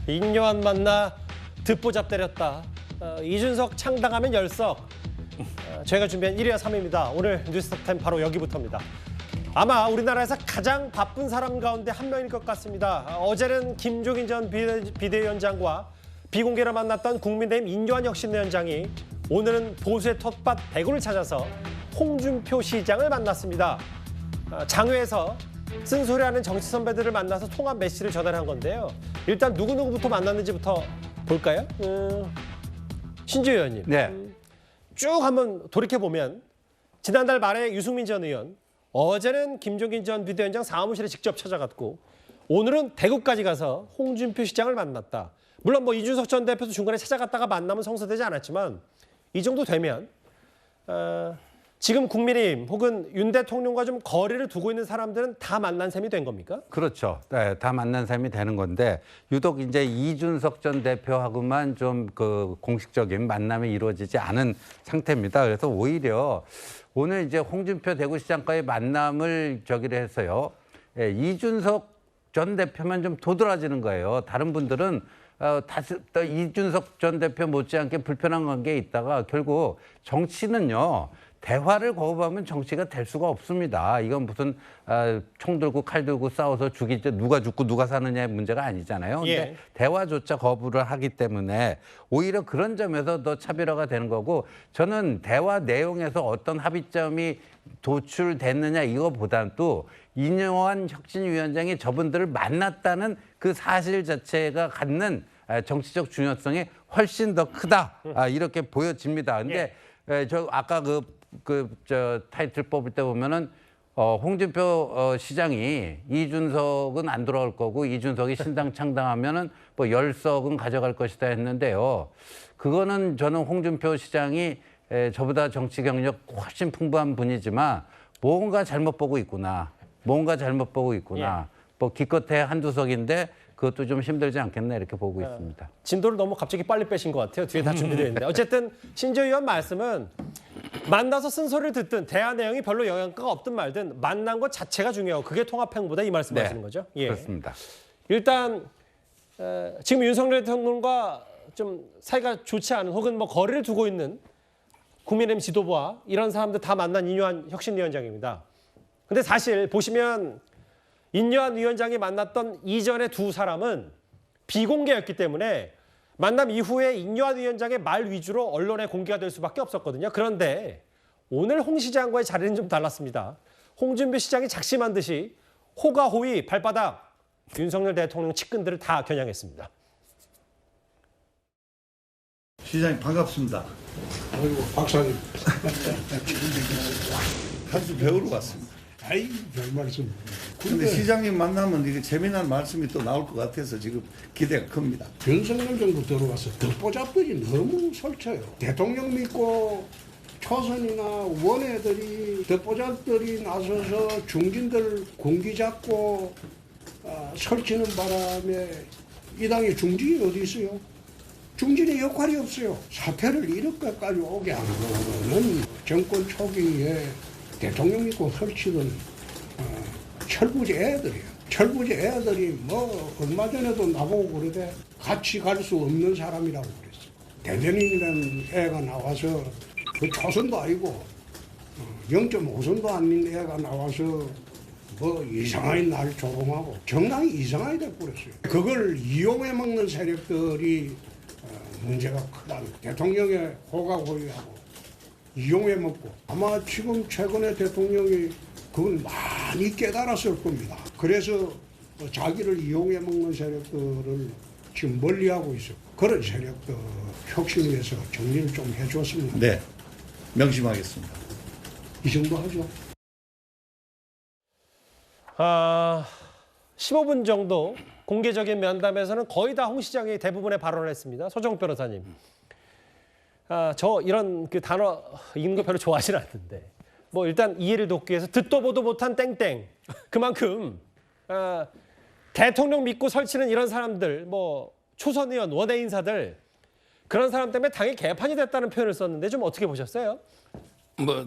인요한 만나 듣보잡 때렸다. 이준석 창당하면 열석. 저희가 준비한 1위와 3위입니다. 오늘 뉴스톱10 바로 여기부터입니다. 아마 우리나라에서 가장 바쁜 사람 가운데 한 명일 것 같습니다. 어제는 김종인 전 비대위원장과 비공개로 만났던 국민의힘 인요한 혁신위원장이 오늘은 보수의 텃밭 대구를 찾아서 홍준표 시장을 만났습니다. 장외에서 쓴소리하는 정치 선배들을 만나서 통합 메시지를 전달한 건데요. 일단 누구부터 만났는지부터 볼까요? 신지우 의원님. 네. 쭉 한번 돌이켜보면 지난달 말에 유승민 전 의원, 어제는 김종인 전 비대위원장 사무실에 직접 찾아갔고 오늘은 대구까지 가서 홍준표 시장을 만났다. 물론 뭐 이준석 전 대표도 중간에 찾아갔다가 만나면 성사되지 않았지만 이 정도 되면 지금 국민의힘 혹은 윤 대통령과 좀 거리를 두고 있는 사람들은 다 만난 셈이 된 겁니까? 그렇죠. 네, 다 만난 셈이 되는 건데 유독 이제 이준석 전 대표하고만 좀 그 공식적인 만남이 이루어지지 않은 상태입니다. 그래서 오히려 오늘 이제 홍준표 대구시장과의 만남을 저기를 해서요. 예, 이준석 전 대표만 좀 도드라지는 거예요. 다른 분들은 다시 또 이준석 전 대표 못지않게 불편한 관계에 있다가 결국 정치는요. 대화를 거부하면 정치가 될 수가 없습니다. 이건 무슨 총 들고 칼 들고 싸워서 죽이지 누가 죽고 누가 사느냐의 문제가 아니잖아요. 근데 예. 대화조차 거부를 하기 때문에 오히려 그런 점에서 더 차별화가 되는 거고 저는 대화 내용에서 어떤 합의점이 도출됐느냐 이거보다는 또 인요한 혁신위원장이 저분들을 만났다는 그 사실 자체가 갖는 정치적 중요성이 훨씬 더 크다 이렇게 보여집니다. 근데 저 아까 저 타이틀 뽑을 때 보면은 홍준표 시장이 이준석은 안 돌아올 거고 이준석이 신당 창당하면은 뭐 10석은 가져갈 것이다 했는데요. 그거는 저는 홍준표 시장이 저보다 정치 경력 훨씬 풍부한 분이지만 뭔가 잘못 보고 있구나. 뭐 기껏해 한두 석인데 그것도 좀 힘들지 않겠나 이렇게 보고 있습니다. 진도를 너무 갑자기 빨리 빼신 것 같아요. 뒤에 다 준비되어 있는데. 어쨌든 신지우 의원 말씀은 만나서 쓴소리를 듣든 대화 내용이 별로 영향가가 없든 말든 만난 것 자체가 중요하고 그게 통합행보다 이 말씀 하시는 거죠? 예. 그렇습니다. 일단 지금 윤석열 대통령과 좀 사이가 좋지 않은 혹은 뭐 거리를 두고 있는 국민의힘 지도부와 이런 사람들 다 만난 인요한 혁신위원장입니다. 근데 사실 보시면 인요한 위원장이 만났던 이전의 두 사람은 비공개였기 때문에 만남 이후에 인요한 위원장의 말 위주로 언론에 공개가 될 수밖에 없었거든요. 그런데 오늘 홍 시장과의 자리는 좀 달랐습니다. 홍준표 시장이 작심한 듯이 호가호위 발바닥 윤석열 대통령 측근들을 다 겨냥했습니다. 시장님 반갑습니다. 아이고 박사님. 한 수 배우러 왔습니다. 아이 별 말씀. 근데 시장님 만나면 이게 재미난 말씀이 또 나올 것 같아서 지금 기대가 큽니다. 윤석열 정부 들어와서 덕보잡들이 너무 설쳐요. 대통령 믿고 초선이나 원외들이 덕보잡들이 나서서 중진들 공기 잡고 설치는 바람에 이 당에 중진이 어디 있어요? 중진의 역할이 없어요. 사태를 이렇게까지 오게 한 거는 정권 초기에 대통령 믿고 설치던 철부지 애들이에요. 철부지 애들이 뭐 얼마 전에도 나보고 그러대 같이 갈 수 없는 사람이라고 그랬어. 대변인이라는 애가 나와서 그 초선도 아니고 0.5선도 아닌 애가 나와서 뭐 이상하게 날 조롱하고 정당이 이상하게 돼버렸어요. 그걸 이용해 먹는 세력들이 문제가 크다는 대통령의 호가호위하고 이용해 먹고 아마 지금 최근에 대통령이 그걸 많이 깨달았을 겁니다. 그래서 자기를 이용해 먹는 세력들을 지금 멀리하고 있어요. 그런 세력들 혁신위해서 정리를 좀 해줬으면 합니다. 네, 명심하겠습니다. 이 정도 하죠. 15분 정도 공개적인 면담에서는 거의 다 홍 시장이 대부분의 발언을 했습니다. 소정 변호사님. 저 이런 그 단어 읽는 거 별로 좋아하지는 않는데 뭐 일단 이해를 돕기 위해서 듣도 보도 못한 땡땡 그만큼 대통령 믿고 설치는 이런 사람들 뭐 초선 의원 원외 인사들 그런 사람 때문에 당이 개판이 됐다는 표현을 썼는데 좀 어떻게 보셨어요? 뭐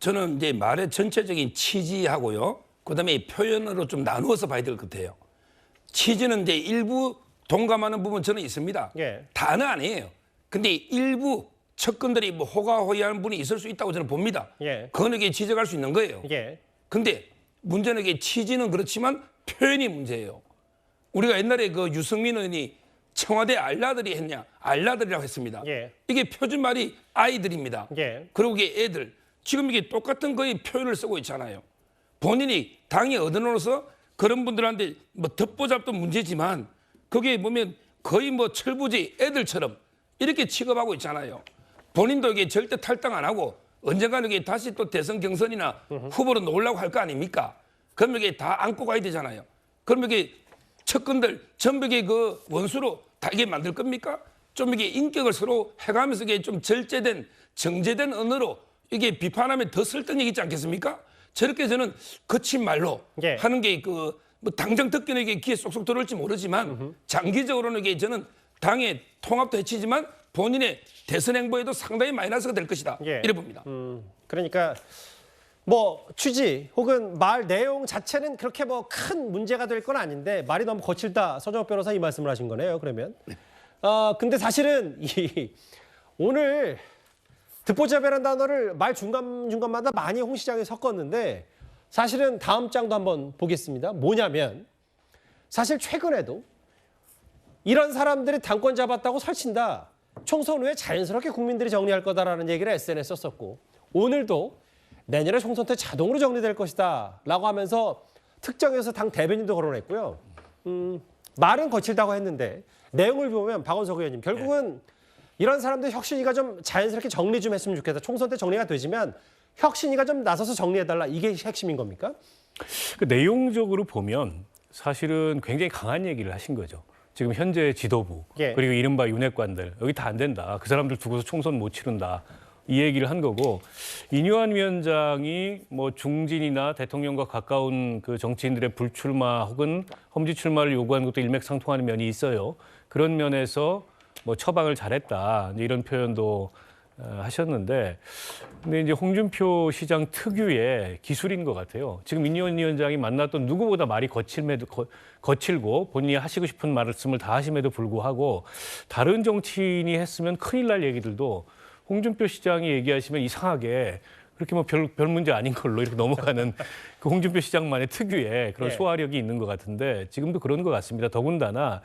저는 이제 말의 전체적인 취지하고요. 그다음에 이 표현으로 좀 나누어서 봐야 될 것 같아요. 취지는 이제 일부 동감하는 부분 저는 있습니다. 예. 다는 아니에요. 근데 일부 측근들이 뭐 호가호위하는 분이 있을 수 있다고 저는 봅니다. 예. 그건 이게 지적할 수 있는 거예요. 예. 근데 문제는 이게 취지는 그렇지만 표현이 문제예요. 우리가 옛날에 그 유승민 의원이 청와대 알라들이 했냐, 알라들이라고 했습니다. 예. 이게 표준말이 아이들입니다. 예. 그리고 이게 애들. 지금 이게 똑같은 거의 표현을 쓰고 있잖아요. 본인이 당의 어른으로서 그런 분들한테 뭐 덮보잡도 문제지만 거기에 보면 거의 뭐 철부지 애들처럼 이렇게 취급하고 있잖아요. 본인도 이게 절대 탈당 안 하고 언젠가는 이게 다시 또 대선 경선이나 후보로 놓으려고 할 거 아닙니까? 그럼 이게 다 안고 가야 되잖아요. 그럼 이게 측근들 전부 이게 그 원수로 다 이게 만들 겁니까? 좀 이게 인격을 서로 해가면서 이게 좀 절제된 정제된 언어로 이게 비판하면 더 설득력 있지 않겠습니까? 저렇게 저는 거친 말로 예. 하는 게 그 뭐 당장 듣기는 이게 귀에 쏙쏙 들어올지 모르지만 장기적으로는 이게 저는 당의 통합도 해치지만 본인의 대선 행보에도 상당히 마이너스가 될 것이다. 예. 이래 봅니다. 그러니까 뭐 취지 혹은 말 내용 자체는 그렇게 뭐 큰 문제가 될 건 아닌데 말이 너무 거칠다. 서정욱 변호사 이 말씀을 하신 거네요. 그러면. 근데 사실은 오늘 듣보잡이라는 단어를 말 중간중간마다 많이 홍 시장이 섞었는데 사실은 다음 장도 한번 보겠습니다. 뭐냐면 사실 최근에도 이런 사람들이 당권 잡았다고 설친다. 총선 후에 자연스럽게 국민들이 정리할 거다라는 얘기를 SNS에 썼었고 오늘도 내년에 총선 때 자동으로 정리될 것이다 라고 하면서 특정해서 당 대변인도 거론했고요. 말은 거칠다고 했는데 내용을 보면 박원석 의원님 결국은 이런 사람들 혁신이가 좀 자연스럽게 정리 좀 했으면 좋겠다. 총선 때 정리가 되지만 혁신이가 좀 나서서 정리해달라. 이게 핵심인 겁니까? 그 내용적으로 보면 사실은 굉장히 강한 얘기를 하신 거죠. 지금 현재 지도부 예. 그리고 이른바 윤핵관들 여기 다 안 된다. 그 사람들 두고서 총선 못 치른다. 이 얘기를 한 거고 인유한 위원장이 뭐 중진이나 대통령과 가까운 그 정치인들의 불출마 혹은 험지 출마를 요구하는 것도 일맥상통하는 면이 있어요. 그런 면에서 뭐 처방을 잘했다 이런 표현도 하셨는데 근데 이제 홍준표 시장 특유의 기술인 것 같아요. 지금 인유한 위원장이 만났던 누구보다 말이 거칠고 본인이 하시고 싶은 말씀을 다 하심에도 불구하고 다른 정치인이 했으면 큰일 날 얘기들도 홍준표 시장이 얘기하시면 이상하게 그렇게 뭐 별 문제 아닌 걸로 이렇게 넘어가는 그 홍준표 시장만의 특유의 그런 예. 소화력이 있는 것 같은데 지금도 그런 것 같습니다. 더군다나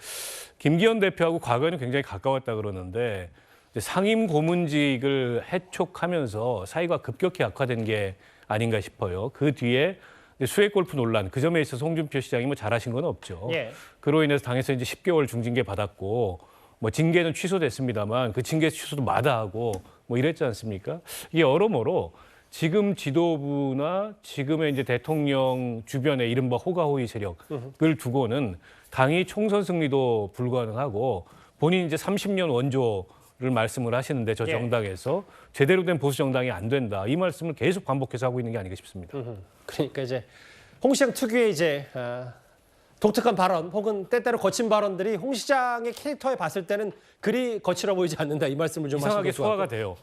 김기현 대표하고 과거에는 굉장히 가까웠다 그러는데 이제 상임 고문직을 해촉하면서 사이가 급격히 악화된 게 아닌가 싶어요. 그 뒤에 수액 골프 논란 그 점에 있어서 홍준표 시장이 뭐 잘하신 건 없죠. 예. 그로 인해서 당에서 이제 10개월 중징계 받았고 뭐 징계는 취소됐습니다만 그 징계 취소도 마다하고 뭐 이랬지 않습니까? 이게 여러모로 지금 지도부나 지금의 이제 대통령 주변의 이른바 호가호위 세력을 두고는 당이 총선 승리도 불가능하고 본인이 이제 30년 원조를 말씀을 하시는데 저 예. 정당에서 제대로 된 보수 정당이 안 된다. 이 말씀을 계속 반복해서 하고 있는 게 아닌가 싶습니다. 그러니까 이제 홍 시장 특유의 이제 독특한 발언 혹은 때때로 거친 발언들이 홍 시장의 캐릭터에 봤을 때는 그리 거칠어 보이지 않는다 이 말씀을 좀 이상하게 하신 것도 소화가 같고. 돼요.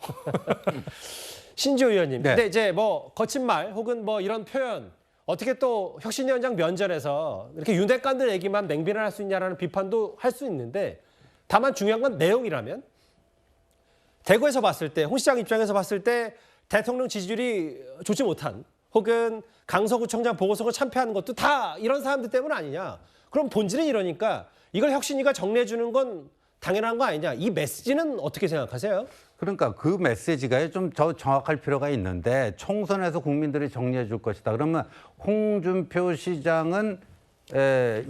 신지호 의원님. 네. 근데 이제 뭐 거친 말 혹은 뭐 이런 표현 어떻게 또 혁신위원장 면전에서 이렇게 윤핵관들 얘기만 맹비난할 수 있냐라는 비판도 할 수 있는데 다만 중요한 건 내용이라면 대구에서 봤을 때 홍 시장 입장에서 봤을 때 대통령 지지율이 좋지 못한 혹은 강서구청장 보궐선거 참패하는 것도 다 이런 사람들 때문 아니냐. 그럼 본질은 이러니까 이걸 혁신위가 정리해 주는 건 당연한 거 아니냐. 이 메시지는 어떻게 생각하세요? 그러니까 그 메시지가 좀 더 정확할 필요가 있는데 총선에서 국민들이 정리해 줄 것이다. 그러면 홍준표 시장은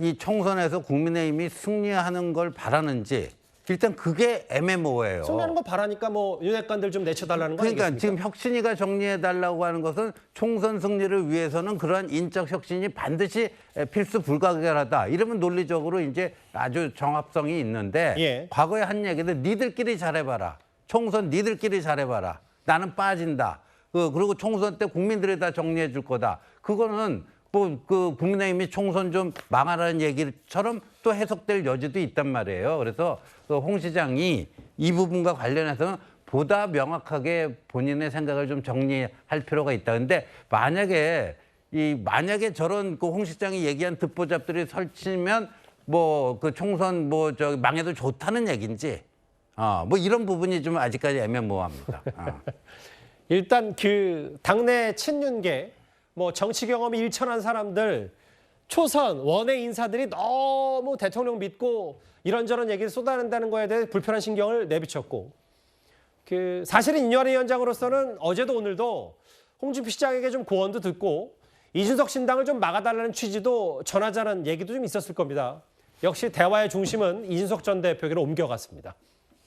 이 총선에서 국민의힘이 승리하는 걸 바라는지 일단 그게 애매모호해요. 승리하는 거 바라니까 뭐 윤핵관들 좀 내쳐달라는 거 그러니까 아니겠습니까? 지금 혁신위가 정리해달라고 하는 것은 총선 승리를 위해서는 그러한 인적 혁신이 반드시 필수 불가결하다. 이러면 논리적으로 이제 아주 정합성이 있는데 예. 과거에 한 얘기는 니들끼리 잘해봐라. 총선 니들끼리 잘해봐라. 나는 빠진다. 그리고 총선 때 국민들이 다 정리해 줄 거다. 그거는 뭐 그 국민의힘이 총선 좀 망하라는 얘기처럼 또 해석될 여지도 있단 말이에요. 그래서 홍 시장이 이 부분과 관련해서는 보다 명확하게 본인의 생각을 좀 정리할 필요가 있다. 근데 만약에 저런 그 홍 시장이 얘기한 듣보잡들이 설치면 뭐 그 총선 뭐 저 망해도 좋다는 얘기인지 뭐 이런 부분이 좀 아직까지 애매모호합니다. 일단 그 당내 친윤계 뭐 정치 경험이 일천한 사람들 초선 원외 인사들이 너무 대통령 믿고 이런저런 얘기를 쏟아낸다는 거에 대해 불편한 신경을 내비쳤고 그 사실은 이뇨한 위원장으로서는 어제도 오늘도 홍준표 시장에게 좀 고언도 듣고 이준석 신당을 좀 막아달라는 취지도 전하자는 얘기도 좀 있었을 겁니다. 역시 대화의 중심은 이준석 전 대표에게로 옮겨갔습니다.